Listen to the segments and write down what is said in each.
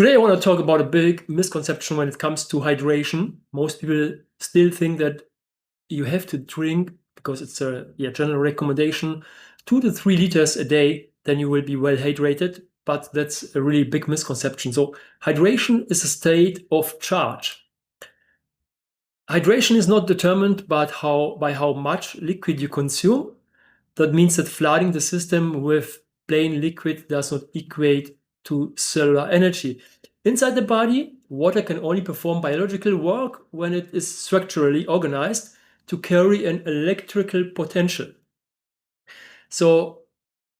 Today I want to talk about a big misconception when it comes to hydration. Most people still think that you have to drink, because it's a general recommendation, 2 to 3 liters a day, then you will be well hydrated. But that's a really big misconception. So hydration is a state of charge. Hydration is not determined by how much liquid you consume. That means that flooding the system with plain liquid does not equate to cellular energy. Inside the body, water can only perform biological work when it is structurally organized to carry an electrical potential. So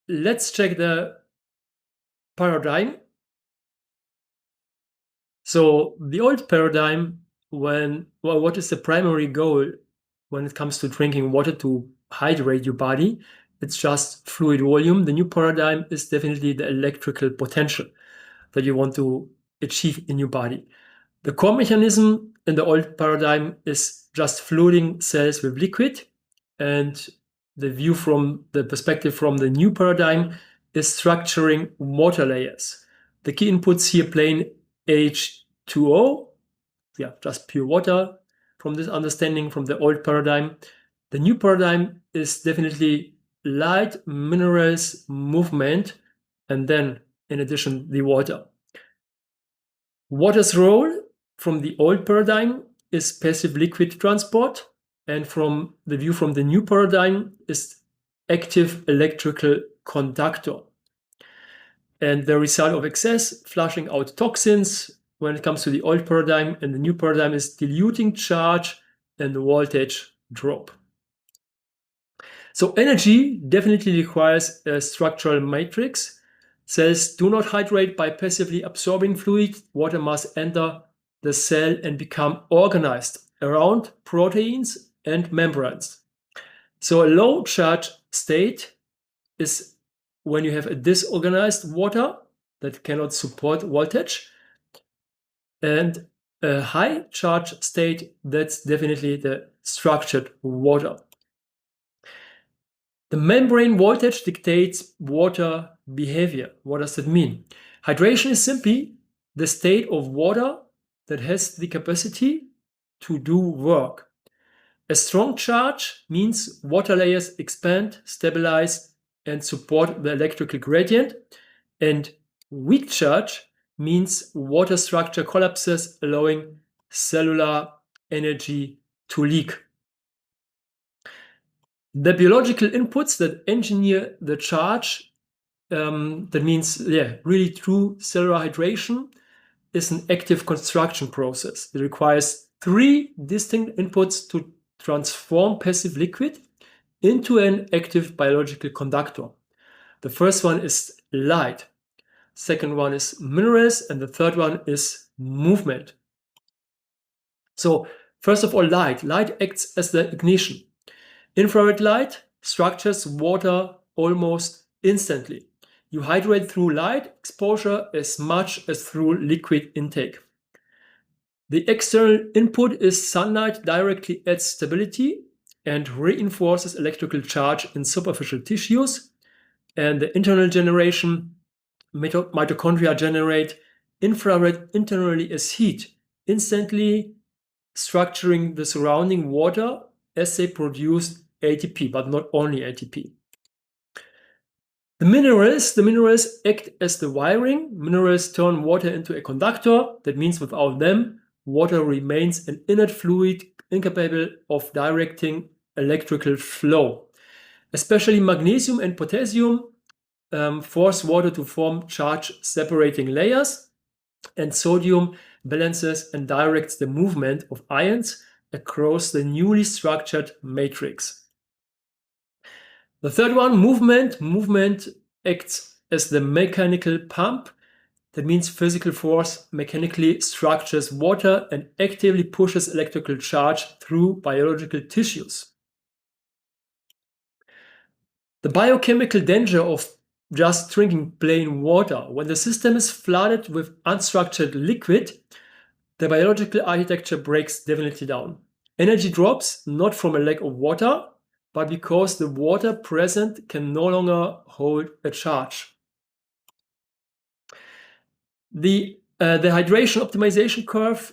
let's check the paradigm. So the old paradigm, what is the primary goal when it comes to drinking water to hydrate your body? It's just fluid volume. The new paradigm is definitely the electrical potential that you want to achieve in your body. The core mechanism in the old paradigm is just flooding cells with liquid, and the view from the perspective from the new paradigm is structuring water layers. The key inputs here plain H2O, just pure water. From this understanding from the old paradigm, the new paradigm is definitely light, minerals, movement, and then in addition the water. Water's role from the old paradigm is passive liquid transport, and from the view from the new paradigm is active electrical conductor. And the result of excess, flushing out toxins when it comes to the old paradigm, and the new paradigm is diluting charge and voltage drop. So energy definitely requires a structural matrix. Cells do not hydrate by passively absorbing fluid. Water must enter the cell and become organized around proteins and membranes. So a low charge state is when you have a disorganized water that cannot support voltage, and a high charge state, that's definitely the structured water. The membrane voltage dictates water behavior. What does that mean? Hydration is simply the state of water that has the capacity to do work. A strong charge means water layers expand, stabilize, and support the electrical gradient. And weak charge means water structure collapses, allowing cellular energy to leak. The biological inputs that engineer the charge, that means really true cellular hydration, is an active construction process. It requires 3 distinct inputs to transform passive liquid into an active biological conductor. The first one is light, second one is minerals, and the third one is movement. So first of all, light. Light acts as the ignition. Infrared light structures water almost instantly. You hydrate through light exposure as much as through liquid intake. The external input is sunlight directly adds stability and reinforces electrical charge in superficial tissues. And the internal generation, mitochondria generate infrared internally as heat, instantly structuring the surrounding water as they produce ATP, but not only ATP. The minerals act as the wiring. Minerals turn water into a conductor. That means without them, water remains an inert fluid incapable of directing electrical flow. Especially magnesium and potassium force water to form charge separating layers, and sodium balances and directs the movement of ions across the newly structured matrix. The third one, movement. Movement acts as the mechanical pump. That means physical force mechanically structures water and actively pushes electrical charge through biological tissues. The biochemical danger of just drinking plain water. When the system is flooded with unstructured liquid, the biological architecture breaks definitely down. Energy drops not from a lack of water, but because the water present can no longer hold a charge. The The hydration optimization curve.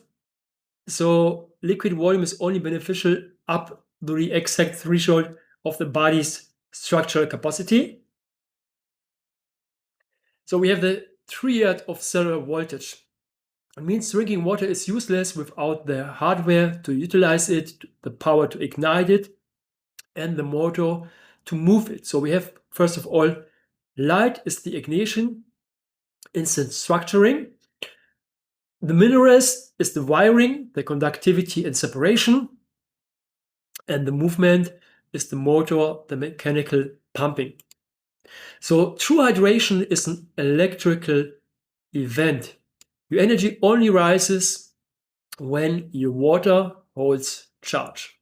So liquid volume is only beneficial up to the exact threshold of the body's structural capacity. So we have the triad of cellular voltage. It means drinking water is useless without the hardware to utilize it, the power to ignite it, and the motor to move it. So we have, first of all, light is the ignition, instant structuring. The minerals is the wiring, the conductivity and separation. And the movement is the motor, the mechanical pumping. So true hydration is an electrical event. Your energy only rises when your water holds charge.